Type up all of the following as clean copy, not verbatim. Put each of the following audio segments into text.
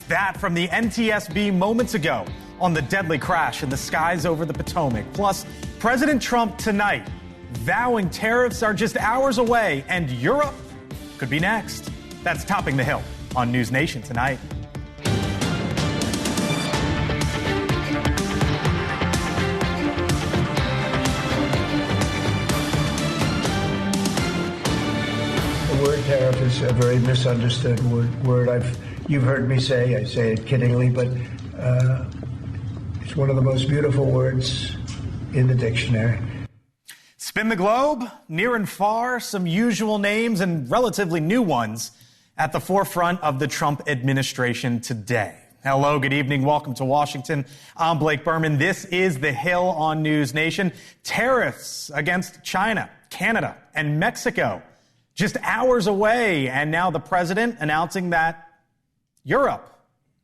That from the NTSB moments ago on the deadly crash in the skies over the Potomac. Plus, President Trump tonight vowing tariffs are just hours away and Europe could be next. That's Topping the Hill on NewsNation tonight. The word tariff is a very misunderstood word. You've heard me say, I say it kiddingly, but it's one of the most beautiful words in the dictionary. Spin the globe, near and far, some usual names and relatively new ones at the forefront of the Trump administration today. Hello, good evening. Welcome to Washington. I'm Blake Berman. This is The Hill on NewsNation. Tariffs against China, Canada, and Mexico just hours away. And now the president announcing that Europe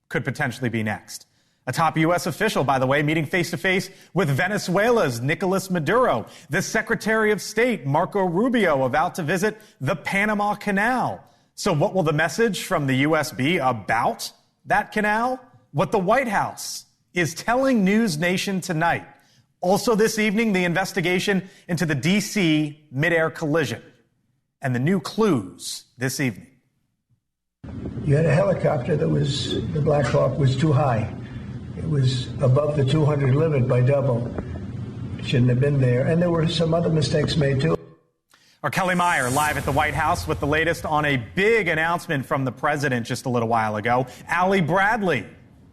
could potentially be next. A top U.S. official, by the way, meeting face-to-face with Venezuela's Nicolas Maduro. The Secretary of State, Marco Rubio, about to visit the Panama Canal. So what will the message from the U.S. be about that canal? What the White House is telling NewsNation tonight. Also this evening, the investigation into the D.C. mid-air collision. And the new clues this evening. You had a helicopter the Black Hawk was too high. It was above the 200 limit by double. It shouldn't have been there. And there were some other mistakes made, too. Our Kelly Meyer live at the White House with the latest on a big announcement from the president just a little while ago. Allie Bradley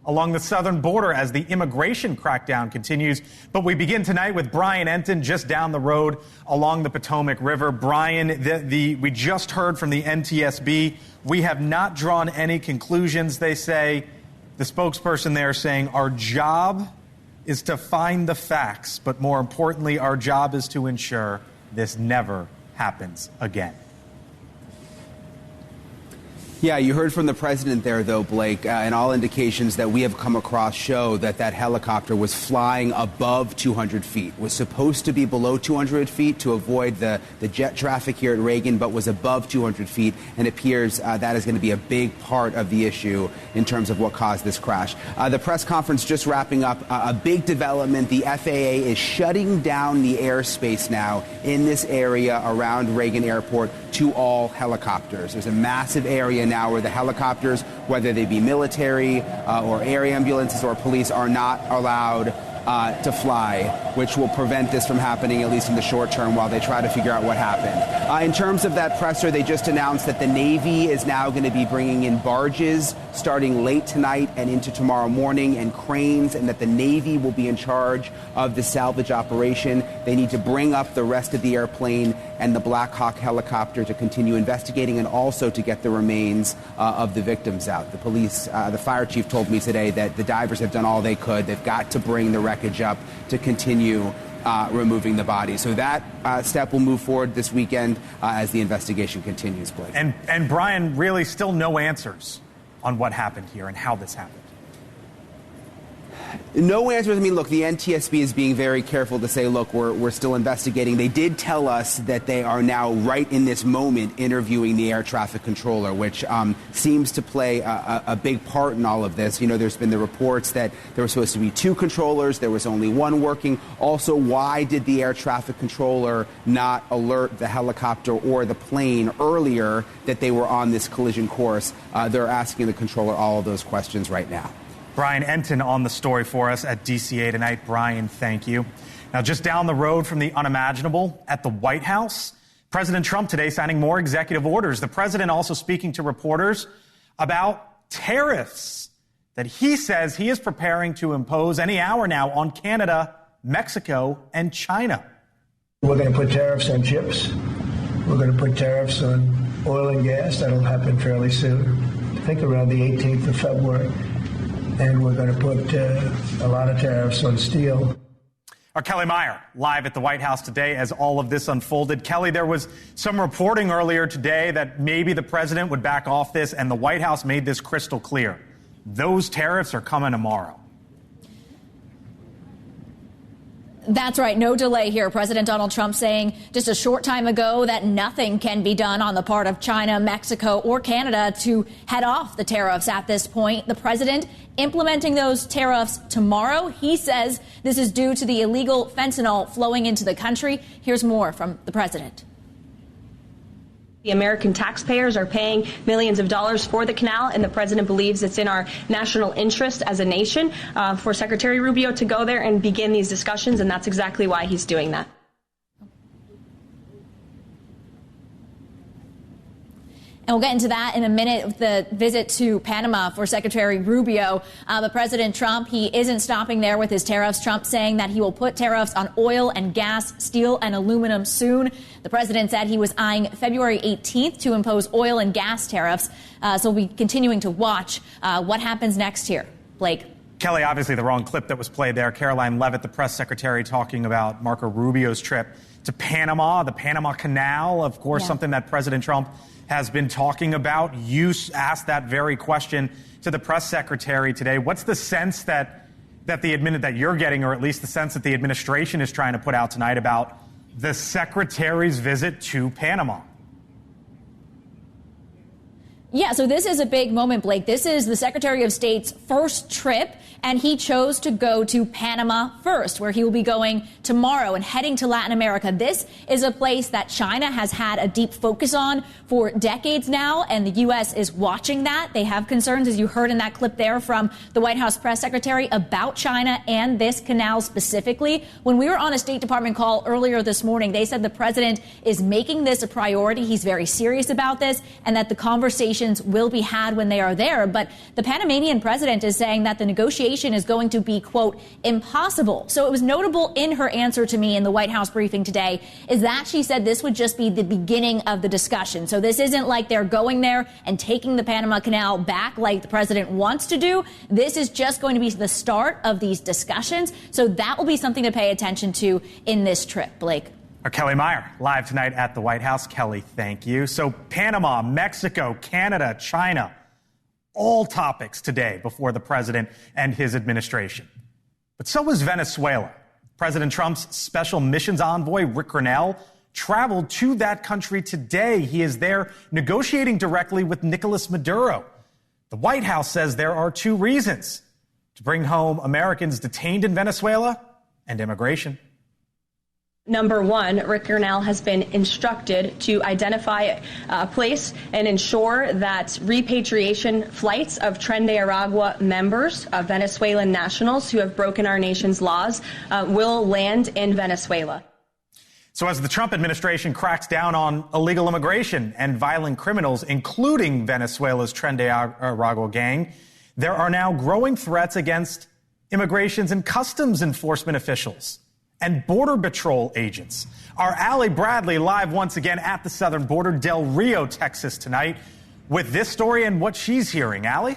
along the southern border as the immigration crackdown continues. But we begin tonight with Brian Enton just down the road along the Potomac River. Brian, we just heard from the NTSB. We have not drawn any conclusions, they say. The spokesperson there saying our job is to find the facts, but more importantly, our job is to ensure this never happens again. Yeah, you heard from the president there, though, Blake, and all indications that we have come across show that that helicopter was flying above 200 feet, was supposed to be below 200 feet to avoid the jet traffic here at Reagan, but was above 200 feet, and it appears that is going to be a big part of the issue in terms of what caused this crash. The press conference just wrapping up, a big development. The FAA is shutting down the airspace now in this area around Reagan Airport to all helicopters. There's a massive area now where the helicopters, whether they be military or air ambulances or police, are not allowed to fly, which will prevent this from happening, at least in the short term, while they try to figure out what happened. In terms of that presser, they just announced that the Navy is now going to be bringing in barges starting late tonight and into tomorrow morning, and cranes, and that the Navy will be in charge of the salvage operation. They need to bring up the rest of the airplane and the Black Hawk helicopter to continue investigating, and also to get the remains of the victims out. The police, the fire chief told me today that the divers have done all they could. They've got to bring the wreckage up to continue removing the body. So that step will move forward this weekend as the investigation continues, Blake. And Brian, really still no answers on what happened here and how this happened. No answers. I mean, look, the NTSB is being very careful to say, look, we're still investigating. They did tell us that they are now, right in this moment, interviewing the air traffic controller, which seems to play a big part in all of this. You know, there's been the reports that there were supposed to be two controllers. There was only one working. Also, why did the air traffic controller not alert the helicopter or the plane earlier that they were on this collision course? They're asking the controller all of those questions right now. Brian Enton on the story for us at DCA tonight. Brian, thank you. Now, just down the road from the unimaginable at the White House, President Trump today signing more executive orders. The president also speaking to reporters about tariffs that he says he is preparing to impose any hour now on Canada, Mexico, and China. We're going to put tariffs on chips. We're going to put tariffs on oil and gas. That'll happen fairly soon. I think around the 18th of February. And we're going to put a lot of tariffs on steel. Our Kelly Meyer live at the White House today as all of this unfolded. Kelly, there was some reporting earlier today that maybe the president would back off this, and the White House made this crystal clear. Those tariffs are coming tomorrow. That's right. No delay here. President Donald Trump saying just a short time ago that nothing can be done on the part of China, Mexico, or Canada to head off the tariffs at this point. The president implementing those tariffs tomorrow. He says this is due to the illegal fentanyl flowing into the country. Here's more from the president. The American taxpayers are paying millions of dollars for the canal, and the president believes it's in our national interest as a nation for Secretary Rubio to go there and begin these discussions, and that's exactly why he's doing that. And we'll get into that in a minute with the visit to Panama for Secretary Rubio. But President Trump, he isn't stopping there with his tariffs. Trump saying that he will put tariffs on oil and gas, steel and aluminum soon. The president said he was eyeing February 18th to impose oil and gas tariffs. So we'll be continuing to watch what happens next here. Blake. Kelly, obviously the wrong clip that was played there. Caroline Leavitt, the press secretary, talking about Marco Rubio's trip to Panama, the Panama Canal, of course, something that President Trump has been talking about. You asked that very question to the press secretary today. What's the sense that you're getting, or at least the sense that the administration is trying to put out tonight about the secretary's visit to Panama? Yeah, so this is a big moment, Blake. This is the Secretary of State's first trip, and he chose to go to Panama first, where he will be going tomorrow and heading to Latin America. This is a place that China has had a deep focus on for decades now, and the U.S. is watching that. They have concerns, as you heard in that clip there from the White House press secretary, about China and this canal specifically. When we were on a State Department call earlier this morning, they said the president is making this a priority. He's very serious about this, and that the conversation will be had when they are there. But the Panamanian president is saying that the negotiation is going to be, quote, impossible. So it was notable in her answer to me in the White House briefing today is that she said this would just be the beginning of the discussion. So this isn't like they're going there and taking the Panama Canal back like the president wants to do. This is just going to be the start of these discussions. So that will be something to pay attention to in this trip. Blake. Kelly Meyer, live tonight at the White House. Kelly, thank you. So Panama, Mexico, Canada, China, all topics today before the president and his administration. But so is Venezuela. President Trump's special missions envoy, Rick Grenell, traveled to that country today. He is there negotiating directly with Nicolas Maduro. The White House says there are two reasons: to bring home Americans detained in Venezuela and immigration. Number one, Rick Grenell has been instructed to identify a place and ensure that repatriation flights of Tren de Aragua members, of Venezuelan nationals who have broken our nation's laws, will land in Venezuela. So as the Trump administration cracks down on illegal immigration and violent criminals, including Venezuela's Tren de Aragua gang, there are now growing threats against immigrations and customs enforcement officials and Border Patrol agents. Our Allie Bradley live once again at the southern border, Del Rio, Texas tonight, with this story and what she's hearing. Allie?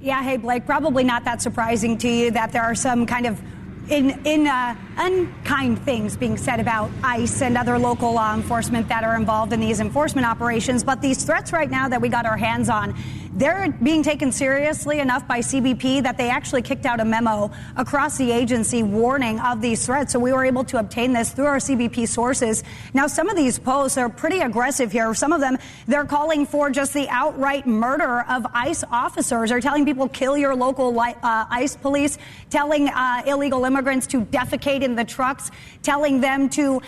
Yeah, hey, Blake, probably not that surprising to you that there are some kind of unkind things being said about ICE and other local law enforcement that are involved in these enforcement operations. But these threats right now that we got our hands on, they're being taken seriously enough by CBP that they actually kicked out a memo across the agency warning of these threats. So we were able to obtain this through our CBP sources. Now, some of these posts are pretty aggressive here. Some of them, they're calling for just the outright murder of ICE officers. They're telling people, kill your local ICE police, telling illegal immigrants to defecate in the trucks, telling them to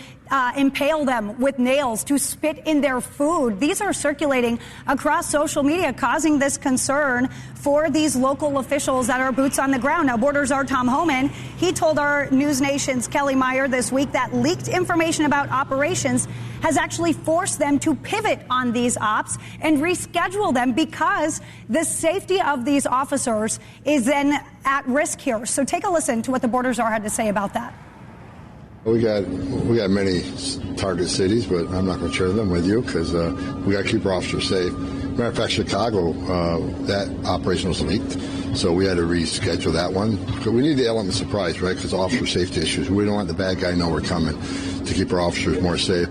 impale them with nails, to spit in their food. These are circulating across social media, causing this concern for these local officials that are boots on the ground. Now, Border Czar Tom Homan, he told our NewsNation's Kelly Meyer this week that leaked information about operations has actually forced them to pivot on these ops and reschedule them because the safety of these officers is then at risk here. So take a listen to what the Border Czar had to say about that. We got many target cities, but I'm not going to share them with you because we got to keep our officers safe. Matter of fact, Chicago, that operation was leaked, so we had to reschedule that one. So we need the element of surprise, right? Because officer safety issues. We don't want the bad guy to know we're coming to keep our officers more safe.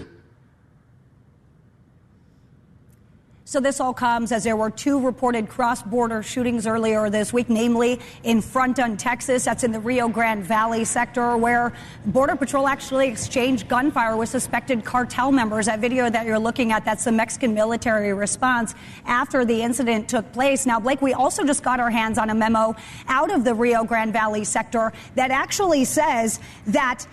So this all comes as there were 2 reported cross-border shootings earlier this week, namely in Fronton, Texas. That's in the Rio Grande Valley sector, where Border Patrol actually exchanged gunfire with suspected cartel members. That video that you're looking at, that's the Mexican military response after the incident took place. Now, Blake, we also just got our hands on a memo out of the Rio Grande Valley sector that actually says that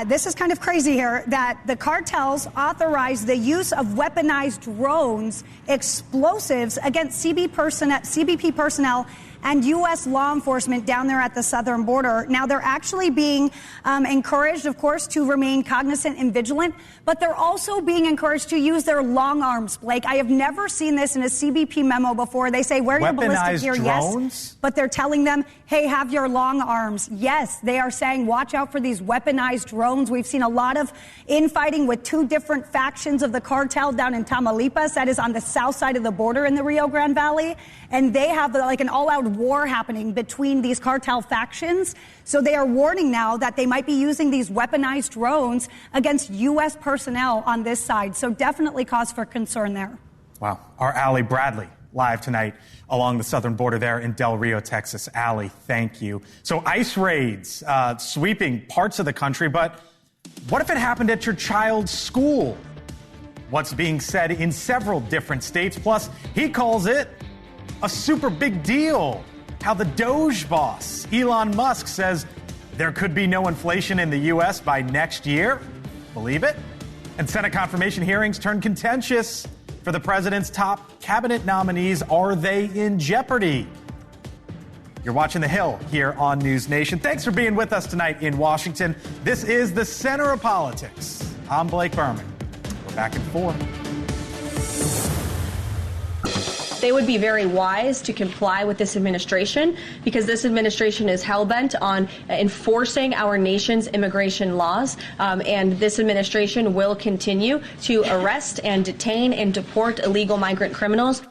this is kind of crazy here, that the cartels authorize the use of weaponized drones, explosives against CBP personnel and U.S. law enforcement down there at the southern border. Now, they're actually being encouraged, of course, to remain cognizant and vigilant, but they're also being encouraged to use their long arms, Blake. I have never seen this in a CBP memo before. They say, wear your ballistic gear, yes, but they're telling them, hey, have your long arms. Yes, they are saying, watch out for these weaponized drones. We've seen a lot of infighting with 2 different factions of the cartel down in Tamaulipas, that is on the south side of the border in the Rio Grande Valley, and they have like an all-out war happening between these cartel factions. So they are warning now that they might be using these weaponized drones against U.S. personnel on this side. So definitely cause for concern there. Wow. Our Allie Bradley live tonight along the southern border there in Del Rio, Texas. Allie, thank you. So ICE raids sweeping parts of the country, but what if it happened at your child's school? What's being said in several different states. Plus, he calls it a super big deal. How the Doge boss, Elon Musk, says there could be no inflation in the U.S. by next year. Believe it? And Senate confirmation hearings turned contentious for the president's top cabinet nominees. Are they in jeopardy? You're watching The Hill here on News Nation. Thanks for being with us tonight in Washington. This is the center of politics. I'm Blake Berman. We're back in 4. They would be very wise to comply with this administration, because this administration is hell-bent on enforcing our nation's immigration laws, and this administration will continue to arrest and detain and deport illegal migrant criminals.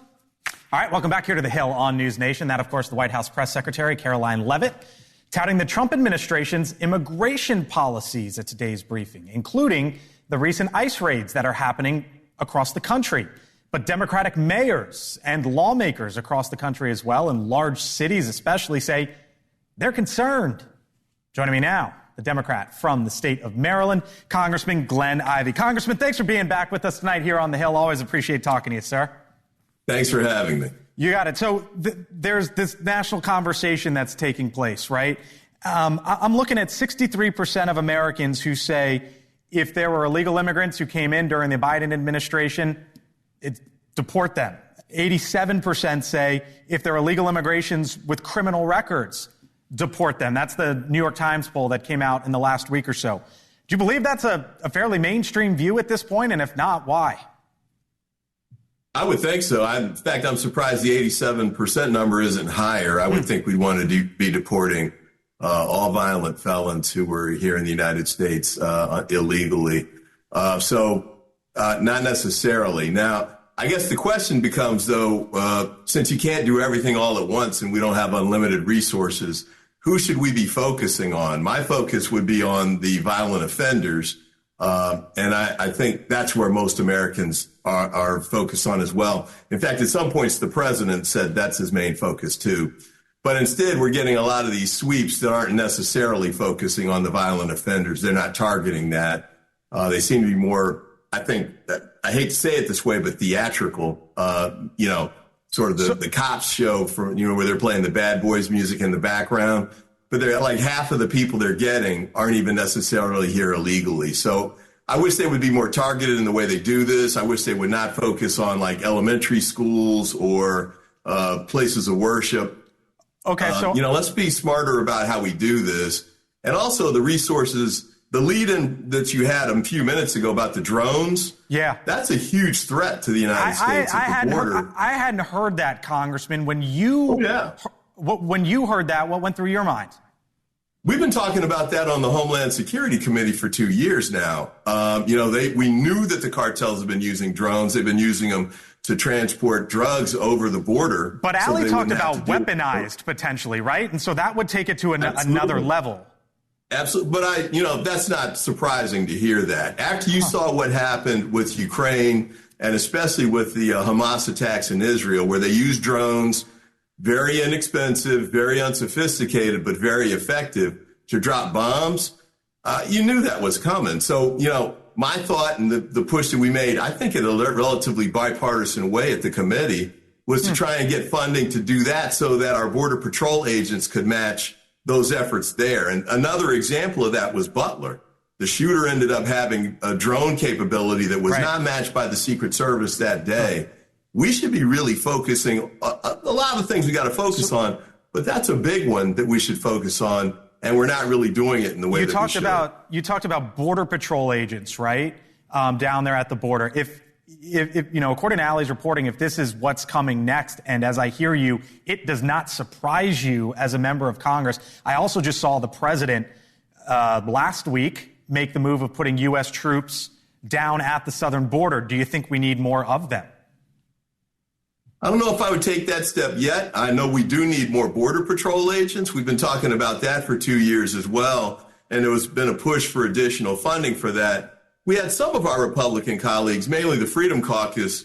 All right, welcome back here to The Hill on News Nation. That, of course, the White House Press Secretary Caroline Leavitt touting the Trump administration's immigration policies at today's briefing, including the recent ICE raids that are happening across the country. But Democratic mayors and lawmakers across the country as well, in large cities especially, say they're concerned. Joining me now, the Democrat from the state of Maryland, Congressman Glenn Ivey. Congressman, thanks for being back with us tonight here on The Hill. Always appreciate talking to you, sir. Thanks for having me. You got it. So there's this national conversation that's taking place, right? I'm looking at 63% of Americans who say if there were illegal immigrants who came in during the Biden administration, deport them. 87% say if they're illegal immigrations with criminal records, deport them. That's the New York Times poll that came out in the last week or so. Do you believe that's a fairly mainstream view at this point? And if not, why? I would think so. In fact, I'm surprised the 87% number isn't higher. I would think we'd want to be deporting all violent felons who were here in the United States illegally. Not necessarily. Now, I guess the question becomes, though, since you can't do everything all at once and we don't have unlimited resources, who should we be focusing on? My focus would be on the violent offenders. And I think that's where most Americans are focused on as well. In fact, at some points, the president said that's his main focus, too. But instead, we're getting a lot of these sweeps that aren't necessarily focusing on the violent offenders. They're not targeting that. They seem to be more, I think, I hate to say it this way, but theatrical, sort of the cops show from, where they're playing the Bad Boys music in the background. But they're like half of the people they're getting aren't even necessarily here illegally. So I wish they would be more targeted in the way they do this. I wish they would not focus on like elementary schools or places of worship. Okay, so let's be smarter about how we do this, and also the resources. The lead-in that you had a few minutes ago about the drones, that's a huge threat to the United States at the border. I hadn't heard that, Congressman. When you heard that, what went through your mind? We've been talking about that on the Homeland Security Committee for 2 years now. We knew that the cartels have been using drones. They've been using them to transport drugs over the border. But Ali talked about weaponized potentially, right? And so that would take it to another level. Absolutely. But that's not surprising to hear that. After you saw what happened with Ukraine and especially with the Hamas attacks in Israel, where they use drones, very inexpensive, very unsophisticated, but very effective to drop bombs. You knew that was coming. So, my thought and the push that we made, I think in a relatively bipartisan way at the committee, was to try and get funding to do that so that our Border Patrol agents could match those efforts there. And another example of that was Butler. The shooter ended up having a drone capability that was not matched by the Secret Service that day. We should be really focusing a lot of things we got to focus on, but that's a big one that we should focus on. And we're not really doing it in the way that we should. You talked about Border Patrol agents, right? Down there at the border. If according to Allie's reporting, if this is what's coming next, and as I hear you, it does not surprise you as a member of Congress. I also just saw the president last week make the move of putting U.S. troops down at the southern border. Do you think we need more of them? I don't know if I would take that step yet. I know we do need more Border Patrol agents. We've been talking about that for 2 years as well, and there has been a push for additional funding for that. We had some of our Republican colleagues, mainly the Freedom Caucus,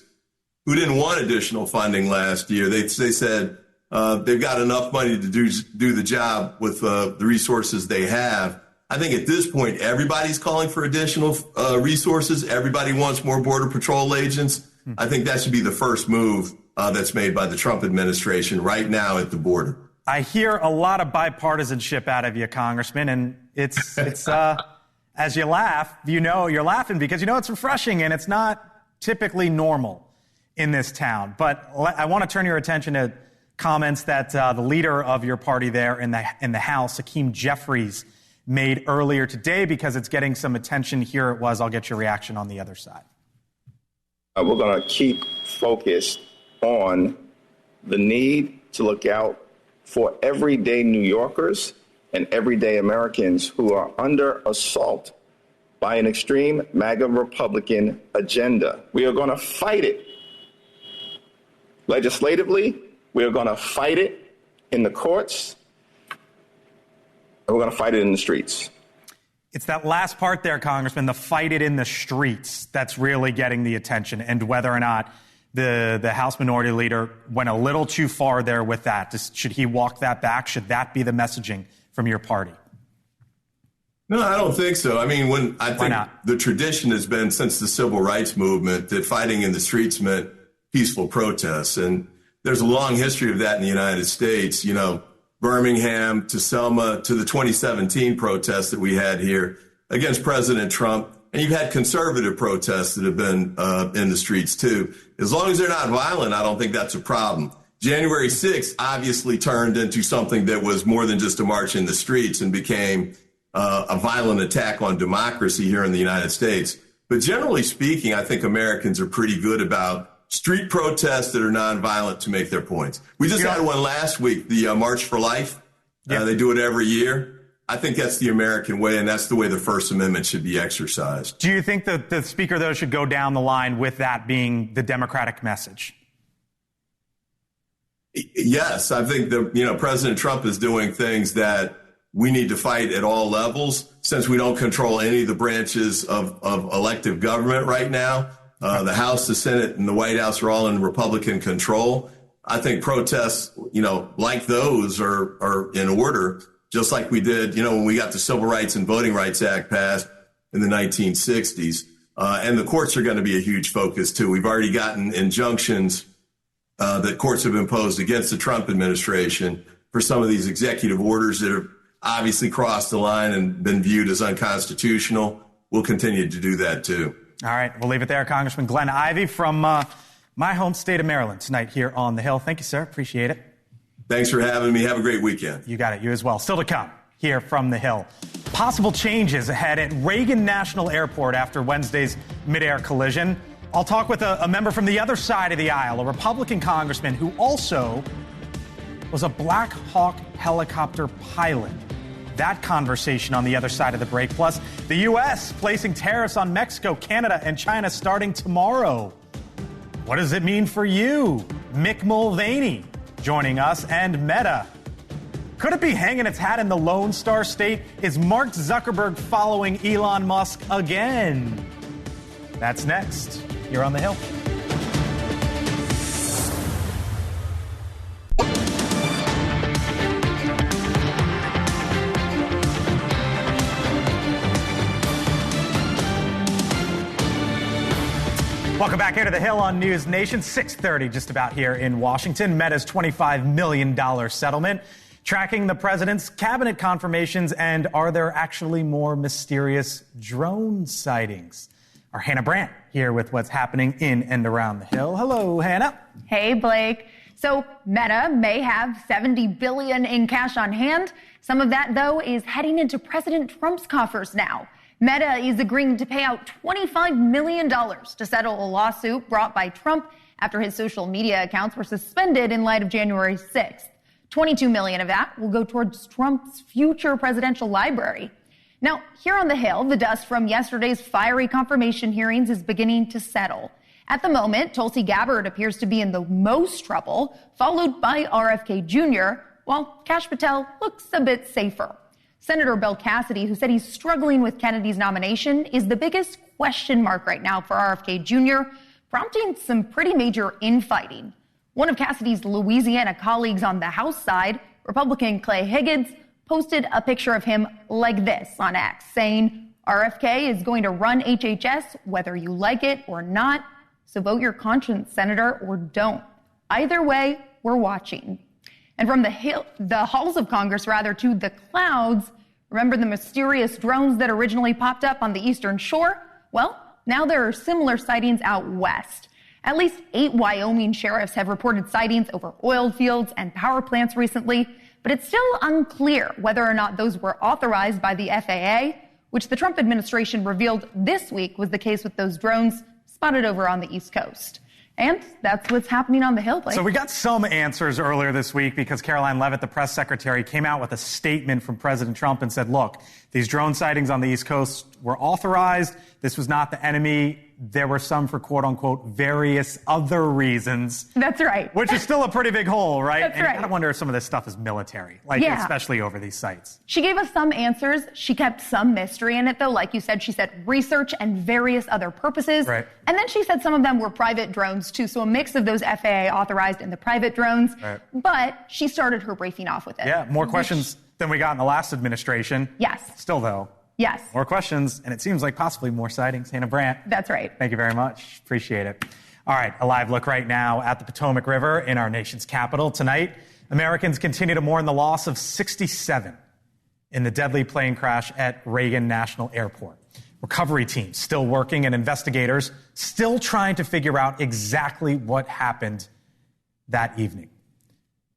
who didn't want additional funding last year. They said they've got enough money to do the job with the resources they have. I think at this point, everybody's calling for additional resources. Everybody wants more Border Patrol agents. I think that should be the first move that's made by the Trump administration right now at the border. I hear a lot of bipartisanship out of you, Congressman, and it's as you laugh, you're laughing because it's refreshing and it's not typically normal in this town. But I want to turn your attention to comments that the leader of your party there in the House, Hakeem Jeffries, made earlier today because it's getting some attention. Here it was. I'll get your reaction on the other side. We're going to keep focused on the need to look out for everyday New Yorkers and everyday Americans who are under assault by an extreme MAGA Republican agenda. We are going to fight it legislatively. We are going to fight it in the courts. And we're going to fight it in the streets. It's that last part there, Congressman, the fight it in the streets, that's really getting the attention, and whether or not the House Minority Leader went a little too far there with that. Should he walk that back? Should that be the messaging from your party? No, I don't think so. I mean, I think the tradition has been since the civil rights movement that fighting in the streets meant peaceful protests. And there's a long history of that in the United States, Birmingham to Selma to the 2017 protests that we had here against President Trump. And you've had conservative protests that have been in the streets, too. As long as they're not violent, I don't think that's a problem. January 6th obviously turned into something that was more than just a march in the streets and became a violent attack on democracy here in the United States. But generally speaking, I think Americans are pretty good about street protests that are nonviolent to make their points. We just had one last week, the March for Life. They do it every year. I think that's the American way, and that's the way the First Amendment should be exercised. Do you think that the Speaker, though, should go down the line with that being the Democratic message? Yes, I think President Trump is doing things that we need to fight at all levels since we don't control any of the branches of elective government right now. The House, the Senate, and the White House are all in Republican control. I think protests, like those are in order, just like we did, when we got the Civil Rights and Voting Rights Act passed in the 1960s. And the courts are going to be a huge focus, too. We've already gotten injunctions that courts have imposed against the Trump administration for some of these executive orders that have obviously crossed the line and been viewed as unconstitutional. We'll continue to do that, too. All right, we'll leave it there. Congressman Glenn Ivey from my home state of Maryland tonight here on the Hill. Thank you, sir. Appreciate it. Thanks for having me. Have a great weekend. You got it. You as well. Still to come here from the Hill. Possible changes ahead at Reagan National Airport after Wednesday's midair collision. I'll talk with a member from the other side of the aisle, a Republican congressman who also was a Black Hawk helicopter pilot. That conversation on the other side of the break. Plus, the U.S. placing tariffs on Mexico, Canada, and China starting tomorrow. What does it mean for you? Mick Mulvaney joining us, and Meta. Could it be hanging its hat in the Lone Star State? Is Mark Zuckerberg following Elon Musk again? That's next here on the Hill. Welcome back here to the Hill on News Nation. 6:30 just about here in Washington. Meta's $25 million settlement. Tracking the president's cabinet confirmations, and are there actually more mysterious drone sightings? Our Hannah Brandt here with what's happening in and around the Hill. Hello, Hannah. Hey, Blake. So Meta may have $70 billion in cash on hand. Some of that, though, is heading into President Trump's coffers now. Meta is agreeing to pay out $25 million to settle a lawsuit brought by Trump after his social media accounts were suspended in light of January 6th. $22 million of that will go towards Trump's future presidential library. Now, here on the Hill, the dust from yesterday's fiery confirmation hearings is beginning to settle. At the moment, Tulsi Gabbard appears to be in the most trouble, followed by RFK Jr., while Kash Patel looks a bit safer. Senator Bill Cassidy, who said he's struggling with Kennedy's nomination, is the biggest question mark right now for RFK Jr., prompting some pretty major infighting. One of Cassidy's Louisiana colleagues on the House side, Republican Clay Higgins, posted a picture of him like this on X, saying, RFK is going to run HHS whether you like it or not, so vote your conscience, Senator, or don't. Either way, we're watching. And from the halls of Congress, to the clouds, remember the mysterious drones that originally popped up on the Eastern Shore? Well, now there are similar sightings out west. At least 8 Wyoming sheriffs have reported sightings over oil fields and power plants recently, but it's still unclear whether or not those were authorized by the FAA, which the Trump administration revealed this week was the case with those drones spotted over on the East Coast. And that's what's happening on the Hill, Blake. So we got some answers earlier this week because Caroline Leavitt, the press secretary, came out with a statement from President Trump and said, look, these drone sightings on the East Coast were authorized. This was not the enemy. There were some for, quote unquote, various other reasons. That's right. Which is still a pretty big hole, right? That's right. And you gotta wonder if some of this stuff is military, especially over these sites. She gave us some answers. She kept some mystery in it, though. Like you said, she said research and various other purposes. Right. And then she said some of them were private drones, too. So a mix of those FAA authorized and the private drones. Right. But she started her briefing off with it. Yeah, more questions than we got in the last administration. Yes. Still, though. Yes. More questions, and it seems like possibly more sightings. Hannah Brandt. That's right. Thank you very much. Appreciate it. All right, a live look right now at the Potomac River in our nation's capital. Tonight, Americans continue to mourn the loss of 67 in the deadly plane crash at Reagan National Airport. Recovery teams still working and investigators still trying to figure out exactly what happened that evening.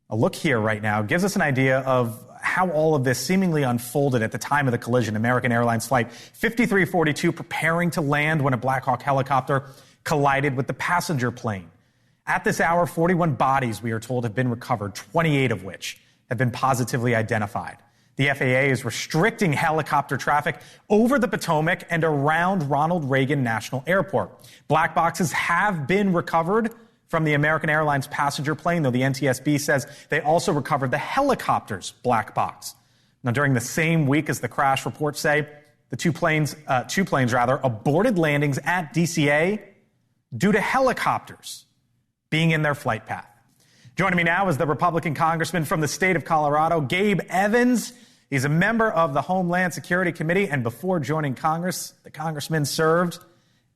A look here right now gives us an idea of how all of this seemingly unfolded at the time of the collision. American Airlines Flight 5342 preparing to land when a Black Hawk helicopter collided with the passenger plane. At this hour, 41 bodies, we are told, have been recovered, 28 of which have been positively identified. The FAA is restricting helicopter traffic over the Potomac and around Ronald Reagan National Airport. Black boxes have been recovered from the American Airlines passenger plane, though the NTSB says they also recovered the helicopter's black box. Now, during the same week as the crash, reports say the two planes aborted landings at DCA due to helicopters being in their flight path. Joining me now is the Republican congressman from the state of Colorado, Gabe Evans. He's a member of the Homeland Security Committee, and before joining Congress, the congressman served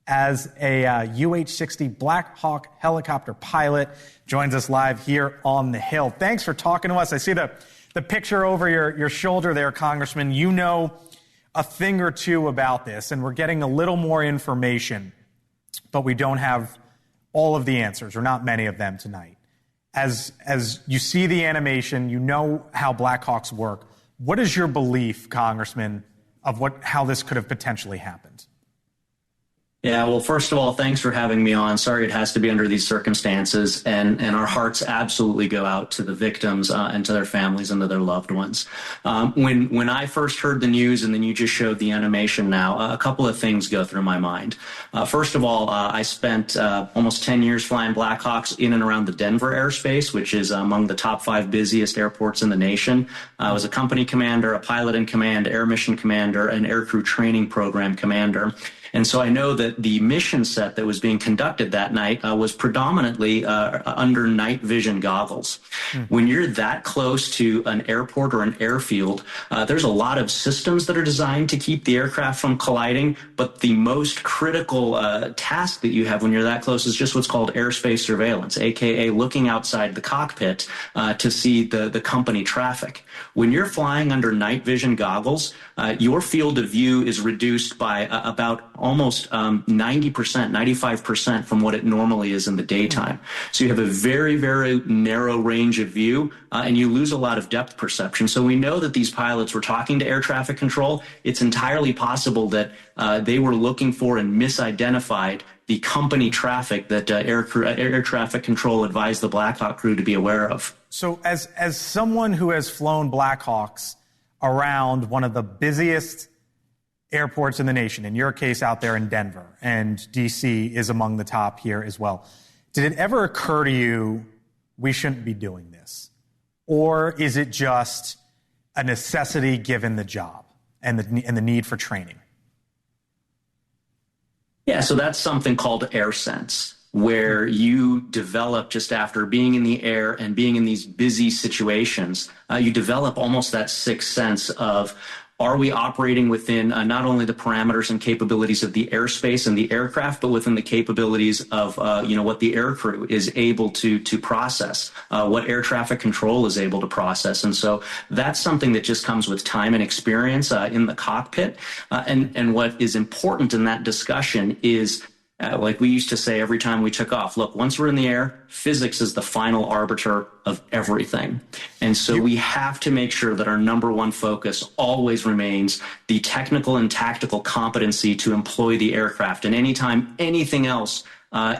as a UH-60 Black Hawk helicopter pilot. Joins us live here on the Hill. Thanks for talking to us. I see the picture over your shoulder there, Congressman. You know a thing or two about this, and we're getting a little more information, but we don't have all of the answers, or not many of them tonight. As you see the animation, you know how Black Hawks work. What is your belief, Congressman, of how this could have potentially happened? Yeah, well, first of all, thanks for having me on. Sorry it has to be under these circumstances, and our hearts absolutely go out to the victims and to their families and to their loved ones. When I first heard the news, and then you just showed the animation now, a couple of things go through my mind. First of all, I spent almost 10 years flying Black Hawks in and around the Denver airspace, which is among the top 5 busiest airports in the nation. I was a company commander, a pilot in command, air mission commander, and aircrew training program commander. And so I know that the mission set that was being conducted that night was predominantly under night vision goggles. When you're that close to an airport or an airfield, there's a lot of systems that are designed to keep the aircraft from colliding, but the most critical task that you have when you're that close is just what's called airspace surveillance, aka looking outside the cockpit to see the company traffic. When you're flying under night vision goggles, your field of view is reduced by about almost 90%, 95% from what it normally is in the daytime. So you have a very, very narrow range of view, and you lose a lot of depth perception. So we know that these pilots were talking to air traffic control. It's entirely possible that they were looking for and misidentified the company traffic that air traffic control advised the Black Hawk crew to be aware of. So as someone who has flown Black Hawks around one of the busiest airports in the nation, in your case out there in Denver, and D.C. is among the top here as well, did it ever occur to you we shouldn't be doing this? Or is it just a necessity given the job and the need for training? Yeah, so that's something called air sense, where you develop just after being in the air and being in these busy situations, you develop almost that sixth sense of, are we operating within not only the parameters and capabilities of the airspace and the aircraft, but within the capabilities of what the air crew is able to process, what air traffic control is able to process. And so that's something that just comes with time and experience in the cockpit. And what is important in that discussion is, like we used to say every time we took off, look, once we're in the air, physics is the final arbiter of everything. And so we have to make sure that our number one focus always remains the technical and tactical competency to employ the aircraft. And anytime anything else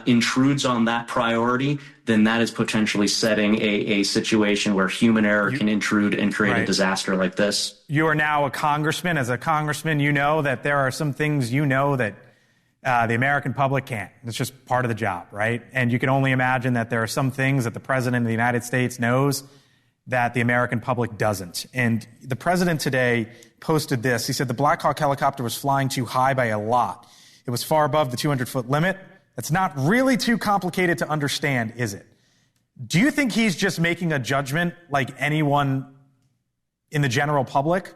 intrudes on that priority, then that is potentially setting a situation where human error can intrude and create a disaster like this. You are now a congressman. As a congressman, you know that there are some things that the American public can't. It's just part of the job, right? And you can only imagine that there are some things that the President of the United States knows that the American public doesn't. And the President today posted this. He said the Black Hawk helicopter was flying too high by a lot. It was far above the 200-foot limit. That's not really too complicated to understand, is it? Do you think he's just making a judgment like anyone in the general public?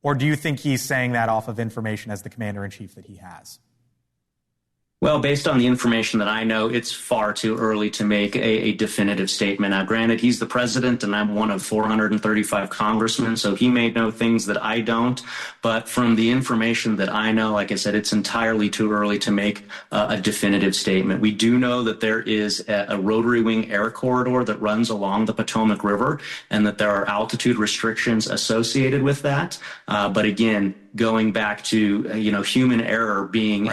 Or do you think he's saying that off of information as the commander-in-chief that he has? Well, based on the information that I know, it's far too early to make a definitive statement. Now, granted, he's the president and I'm one of 435 congressmen, so he may know things that I don't. But from the information that I know, like I said, it's entirely too early to make a definitive statement. We do know that there is a rotary wing air corridor that runs along the Potomac River and that there are altitude restrictions associated with that. But again, going back to, human error being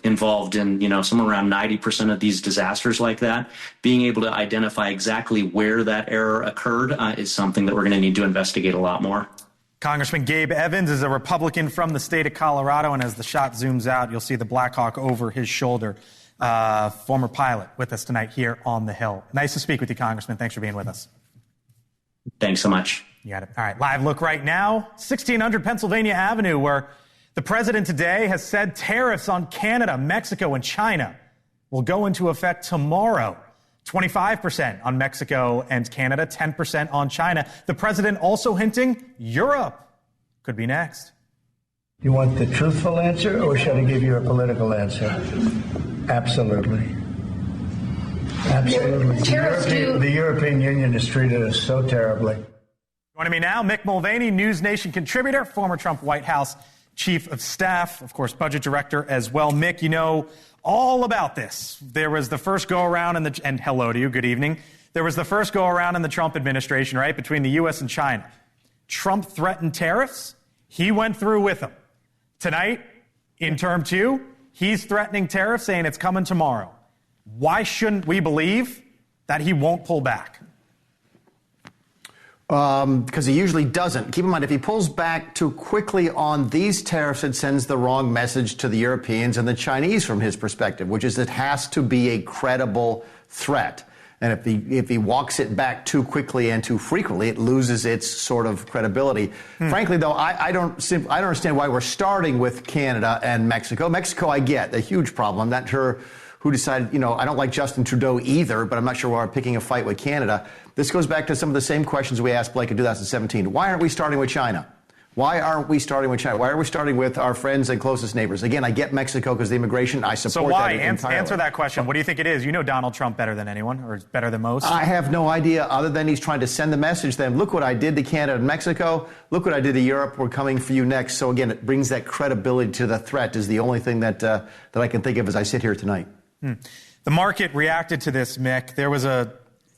involved in, somewhere around 90% of these disasters like that, being able to identify exactly where that error occurred is something that we're going to need to investigate a lot more. Congressman Gabe Evans is a Republican from the state of Colorado, and as the shot zooms out, you'll see the Black Hawk over his shoulder. Former pilot with us tonight here on the Hill. Nice to speak with you, Congressman. Thanks for being with us. Thanks so much. You got it. All right, live look right now, 1600 Pennsylvania Avenue, where the president today has said tariffs on Canada, Mexico, and China will go into effect tomorrow. 25% on Mexico and Canada, 10% on China. The president also hinting Europe could be next. You want the truthful answer, or should I give you a political answer? Absolutely. Absolutely. The European Union has treated us so terribly. Joining me now, Mick Mulvaney, NewsNation contributor, former Trump White House chief of staff, of course, budget director as well. Mick, you know all about this. There was the first go-around and hello to you, good evening. There was the first go-around in the Trump administration, right, between the U.S. and China. Trump threatened tariffs. He went through with them. Tonight, in term two, he's threatening tariffs, saying it's coming tomorrow. Why shouldn't we believe that he won't pull back? Because he usually doesn't. Keep in mind, if he pulls back too quickly on these tariffs, it sends the wrong message to the Europeans and the Chinese from his perspective, which is it has to be a credible threat. And if he walks it back too quickly and too frequently, it loses its sort of credibility. Frankly, though, I don't understand why we're starting with Canada and Mexico. Mexico, I get a huge problem. I'm not sure who decided, I don't like Justin Trudeau either, but I'm not sure why we're picking a fight with Canada. This goes back to some of the same questions we asked Blake in 2017. Why aren't we starting with China? Why aren't we starting with China? Why are we starting with our friends and closest neighbors? Again, I get Mexico because of the immigration. I support that. So why? Entirely. Answer that question. What do you think it is? You know Donald Trump better than anyone, or better than most. I have no idea, other than he's trying to send the message to them. Look what I did to Canada and Mexico. Look what I did to Europe. We're coming for you next. So again, it brings that credibility to the threat is the only thing that I can think of as I sit here tonight. The market reacted to this, Mick. There was a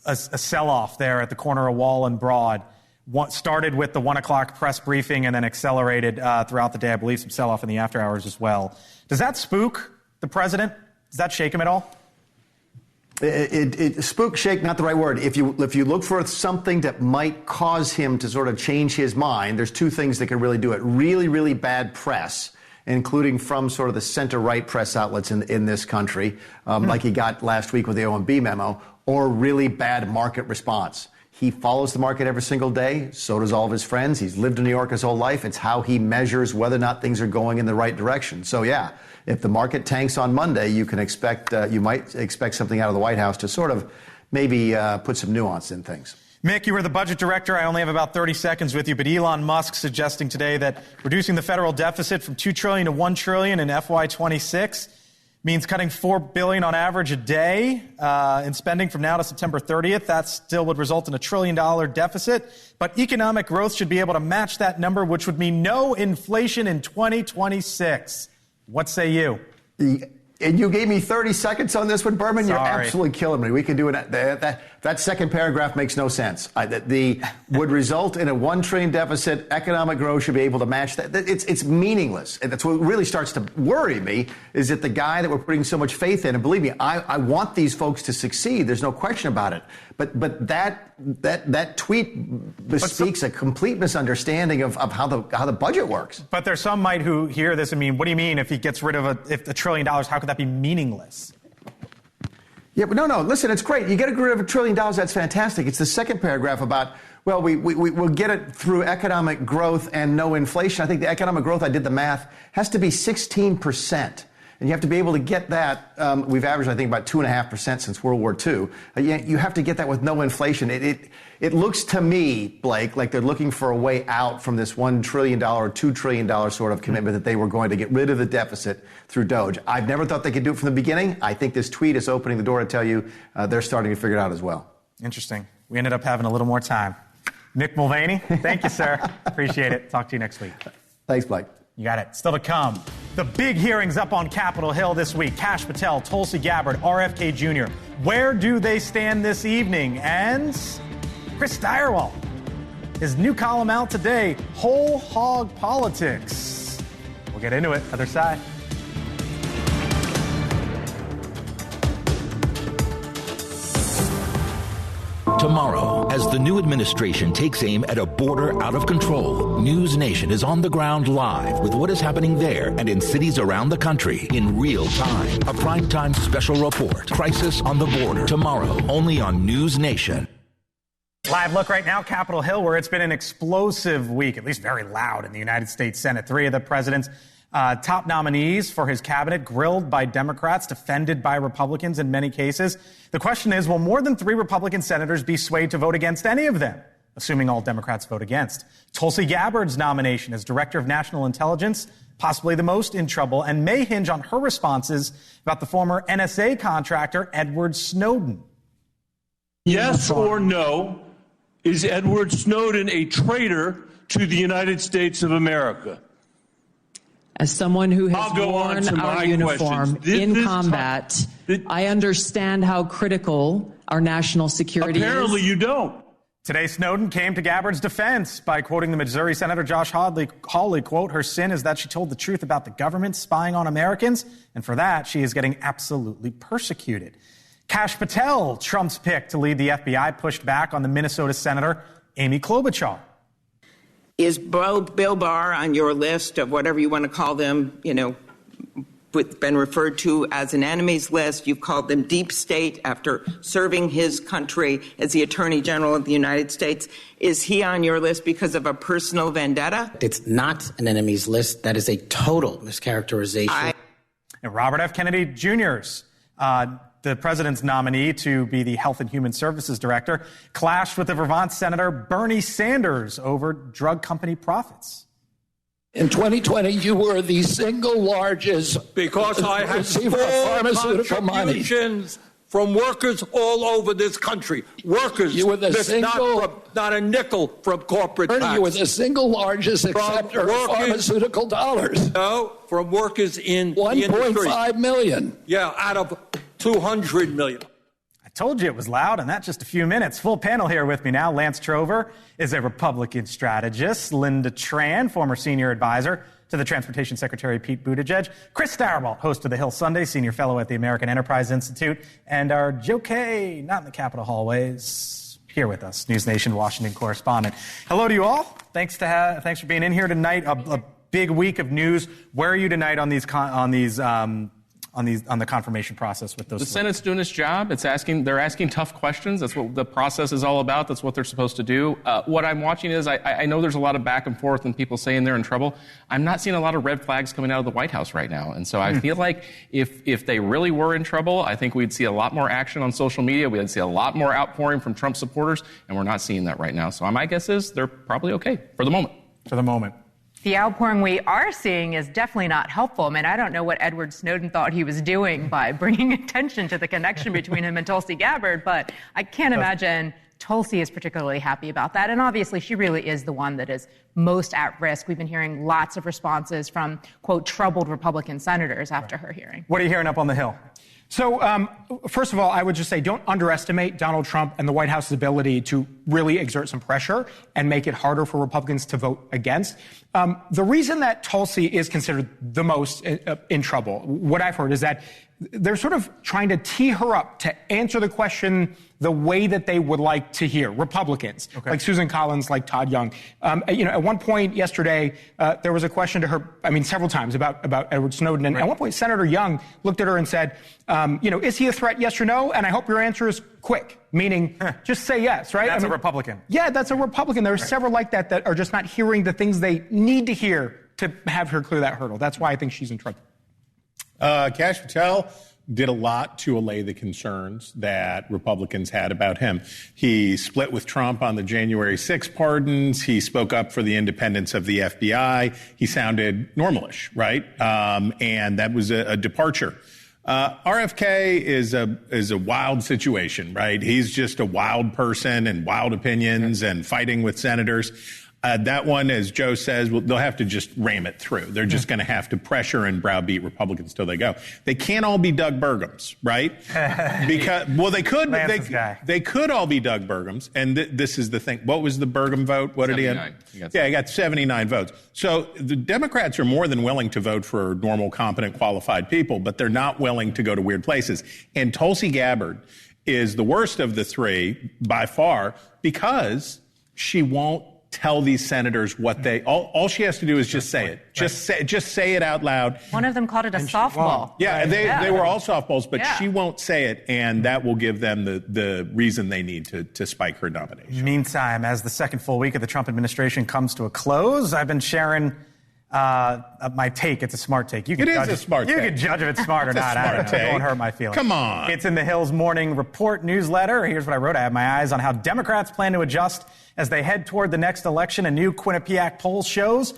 sell-off there at the corner of Wall and Broad. Started with the 1 o'clock press briefing and then accelerated throughout the day. I believe some sell-off in the after hours as well. Does that spook the president? Does that shake him at all? Spook, shake, not the right word. If you look for something that might cause him to sort of change his mind, there's two things that can really do it. Really, really bad press, including from sort of the center-right press outlets in this country, like he got last week with the OMB memo, or really bad market response. He follows the market every single day. So does all of his friends. He's lived in New York his whole life. It's how he measures whether or not things are going in the right direction. So, yeah, if the market tanks on Monday, you might expect something out of the White House to sort of maybe put some nuance in things. Mick, you were the budget director. I only have about 30 seconds with you, but Elon Musk suggesting today that reducing the federal deficit from $2 trillion to $1 trillion in FY26 means cutting $4 billion on average a day in spending from now to September 30th. That still would result in $1 trillion deficit. But economic growth should be able to match that number, which would mean no inflation in 2026. What say you? And you gave me 30 seconds on this one, Berman. Sorry. You're absolutely killing me. We can do it. That second paragraph makes no sense. Would result in a $1 trillion deficit. Economic growth should be able to match that. It's meaningless. And that's what really starts to worry me, is that the guy that we're putting so much faith in, and believe me, I want these folks to succeed. There's no question about it. But that tweet bespeaks a complete misunderstanding of how the budget works. But there's some who hear this and mean, what do you mean if he gets rid of $1 trillion? How could that be meaningless? Yeah, but no. Listen, it's great. You get rid of $1 trillion. That's fantastic. It's the second paragraph about, well, we'll get it through economic growth and no inflation. I think the economic growth, I did the math, has to be 16%. And you have to be able to get that. We've averaged, I think, about 2.5% since World War II. You have to get that with no inflation. It looks to me, Blake, like they're looking for a way out from this $1 trillion or $2 trillion sort of commitment that they were going to get rid of the deficit through DOGE. I've never thought they could do it from the beginning. I think this tweet is opening the door to tell you they're starting to figure it out as well. Interesting. We ended up having a little more time. Mick Mulvaney, thank you, sir. Appreciate it. Talk to you next week. Thanks, Blake. You got it. Still to come. The big hearings up on Capitol Hill this week. Kash Patel, Tulsi Gabbard, RFK Jr. Where do they stand this evening? And Chris Steyerwalt, his new column out today, Whole Hog Politics. We'll get into it. Other side. Tomorrow, as the new administration takes aim at a border out of control, NewsNation is on the ground live with what is happening there and in cities around the country in real time. A primetime special report, Crisis on the Border, tomorrow, only on NewsNation. Live look right now, Capitol Hill, where it's been an explosive week, at least very loud in the United States Senate. 3 of the president's top nominees for his cabinet grilled by Democrats, defended by Republicans in many cases. The question is, will more than 3 Republican senators be swayed to vote against any of them, assuming all Democrats vote against? Tulsi Gabbard's nomination as Director of National Intelligence, possibly the most in trouble, and may hinge on her responses about the former NSA contractor Edward Snowden. Yes or no, is Edward Snowden a traitor to the United States of America? As someone who has worn our uniform in combat, I understand how critical our national security is. Apparently you don't. Today, Snowden came to Gabbard's defense by quoting the Missouri Senator Josh Hawley, quote, her sin is that she told the truth about the government spying on Americans, and for that, she is getting absolutely persecuted. Kash Patel, Trump's pick to lead the FBI, pushed back on the Minnesota Senator Amy Klobuchar. Is Bill Barr on your list of whatever you want to call them, been referred to as an enemies list. You've called them deep state after serving his country as the Attorney General of the United States. Is he on your list because of a personal vendetta? It's not an enemies list. That is a total mischaracterization. And Robert F. Kennedy Jr.'s the president's nominee to be the Health and Human Services Director, clashed with the Vermont Senator Bernie Sanders over drug company profits. In 2020, you were the single largest because I had receiver of pharmaceutical money from workers all over this country. Workers, you were the not a nickel from corporate tax. You were the single largest acceptor of pharmaceutical dollars. No, from workers in 1.5 million. Yeah, out of 200 million. I told you it was loud, and that's just a few minutes. Full panel here with me now. Lance Trover is a Republican strategist. Linda Tran, former senior advisor to the Transportation Secretary Pete Buttigieg. Chris Starbolt, host of the Hill Sunday, senior fellow at the American Enterprise Institute. And our Joe Kay, not in the Capitol hallways, here with us, NewsNation Washington correspondent. Hello to you all. Thanks for being in here tonight. A big week of news. Where are you tonight on the confirmation process with those? The Senate's doing its job. They're asking tough questions. That's what the process is all about. That's what they're supposed to do. What I'm watching is I know there's a lot of back and forth and people saying they're in trouble. I'm not seeing a lot of red flags coming out of the White House right now. And so I feel like if they really were in trouble, I think we'd see a lot more action on social media. We'd see a lot more outpouring from Trump supporters. And we're not seeing that right now. So my guess is they're probably okay for the moment. For the moment. The outpouring we are seeing is definitely not helpful. I mean, I don't know what Edward Snowden thought he was doing by bringing attention to the connection between him and Tulsi Gabbard, but I can't imagine Tulsi is particularly happy about that. And obviously, she really is the one that is most at risk. We've been hearing lots of responses from, quote, troubled Republican senators after her hearing. What are you hearing up on the Hill? So, first of all, I would just say don't underestimate Donald Trump and the White House's ability to really exert some pressure and make it harder for Republicans to vote against. The reason that Tulsi is considered the most in trouble, what I've heard, is that they're sort of trying to tee her up to answer the question the way that they would like to hear, Republicans, like Susan Collins, like Todd Young. At one point yesterday, there was a question to her, several times about Edward Snowden. And at one point, Senator Young looked at her and said, is he a threat, yes or no? And I hope your answer is quick, meaning just say yes, right? That's a Republican. Yeah, that's a Republican. There are several like that are just not hearing the things they need to hear to have her clear that hurdle. That's why I think she's in trouble. Kash Patel did a lot to allay the concerns that Republicans had about him. He split with Trump on the January 6 pardons. He spoke up for the independence of the FBI. He sounded normalish, right? And that was a departure. RFK is a wild situation, right? He's just a wild person and wild opinions and fighting with senators. That one, as Joe says, they'll have to just ram it through. They're just going to have to pressure and browbeat Republicans till they go. They can't all be Doug Burgums, right? Because they could all be Doug Burgums, and this is the thing. What was the Burgum vote? What 79. Did he have? He got 79 votes. So the Democrats are more than willing to vote for normal, competent, qualified people, but they're not willing to go to weird places. And Tulsi Gabbard is the worst of the three by far because she won't tell these senators what all she has to do is just say it. Just say it out loud. One of them called it a softball. Yeah, they were all softballs, but she won't say it, and that will give them the reason they need to spike her nomination. Meantime, as the second full week of the Trump administration comes to a close, I've been sharing my take. It's a smart take. You can judge a smart take. You can judge if it's smart or not. I don't know. It won't hurt my feelings. Come on. It's in the Hill's Morning Report newsletter. Here's what I wrote. I have my eyes on how Democrats plan to adjust as they head toward the next election. A new Quinnipiac poll shows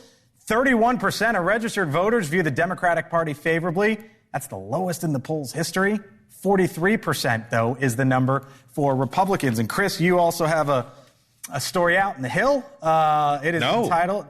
31% of registered voters view the Democratic Party favorably. That's the lowest in the poll's history. 43%, though, is the number for Republicans. And Chris, you also have a story out in the Hill. It is entitled...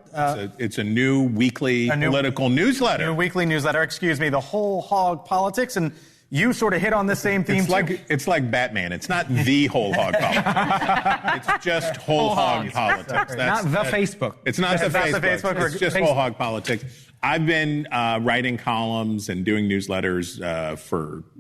it's a new weekly political newsletter. New weekly newsletter, the Whole Hog Politics. And you sort of hit on the same theme, It's like Batman. It's not the Whole Hog Politics. It's just Whole Hog Politics. Not the Facebook. It's not the Facebook. It's just Whole Hog Politics. I've been writing columns and doing newsletters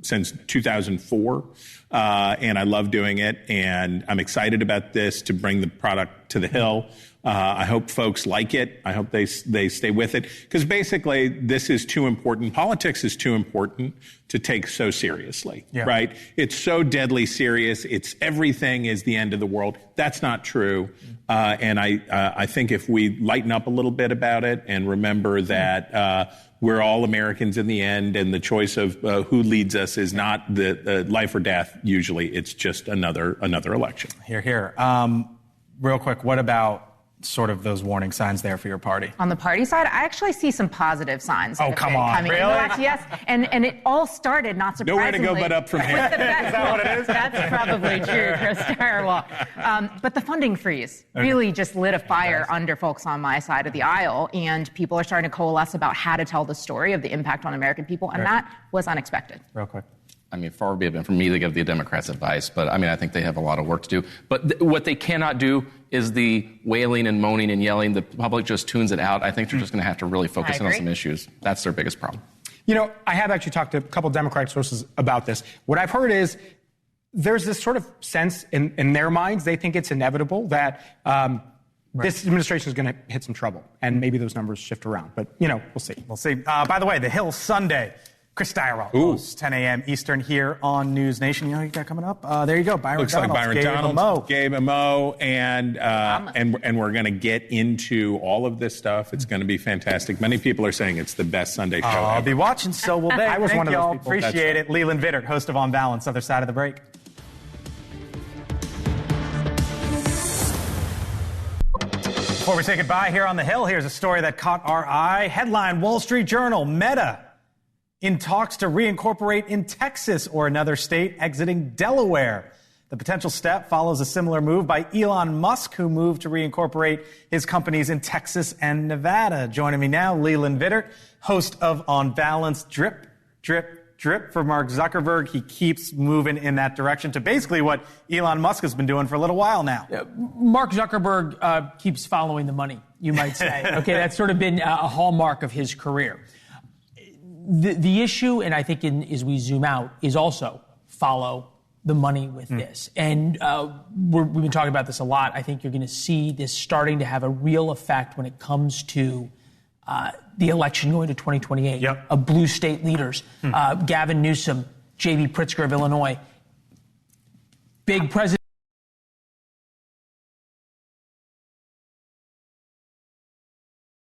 since 2004, and I love doing it. And I'm excited about this to bring the product to the Hill. I hope folks like it. I hope they stay with it, because basically this is too important. Politics is too important to take so seriously, right? It's so deadly serious. It's everything is the end of the world. That's not true. And I think if we lighten up a little bit about it and remember that we're all Americans in the end, and the choice of who leads us is not the life or death. Usually, it's just another election. Hear, hear. Real quick, what about sort of those warning signs there for your party? On the party side, I actually see some positive signs. Oh, come on. Really? Yes. And it all started, not surprisingly. Nowhere to go but up from here. Is that what it is? That's probably true, Chris Stirewall. But the funding freeze really just lit a fire under folks on my side of the aisle, and people are starting to coalesce about how to tell the story of the impact on American people, and that was unexpected. Real quick. I mean, far be it from me to give the Democrats advice, but I mean, I think they have a lot of work to do. But what they cannot do is the wailing and moaning and yelling. The public just tunes it out. I think they're just going to have to really focus in on some issues. That's their biggest problem. You know, I have actually talked to a couple of Democratic sources about this. What I've heard is there's this sort of sense in their minds, they think it's inevitable that this administration is going to hit some trouble, and maybe those numbers shift around. But, you know, we'll see. We'll see. By the way, The Hill Sunday. Chris Stirewall, 10 a.m. Eastern here on NewsNation. You know who you got coming up? There you go. Looks like Byron Donalds, Gabe Mo, and we're going to get into all of this stuff. It's going to be fantastic. Many people are saying it's the best Sunday show ever. I'll be watching, so will they. I was one of those people. Appreciate it. Leland Vittert, host of On Balance, other side of the break. Before we say goodbye here on The Hill, here's a story that caught our eye. Headline, Wall Street Journal, Meta in talks to reincorporate in Texas or another state, exiting Delaware. The potential step follows a similar move by Elon Musk, who moved to reincorporate his companies in Texas and Nevada. Joining me now, Leland Vittert, host of On Balance. Drip, drip, drip for Mark Zuckerberg. He keeps moving in that direction to basically what Elon Musk has been doing for a little while now. Mark Zuckerberg keeps following the money, you might say. Okay, that's sort of been a hallmark of his career. The issue, and I think as we zoom out, is also follow the money with this. And we've been talking about this a lot. I think you're going to see this starting to have a real effect when it comes to the election going to 2028 of blue state leaders. Gavin Newsom, J.B. Pritzker of Illinois, big president.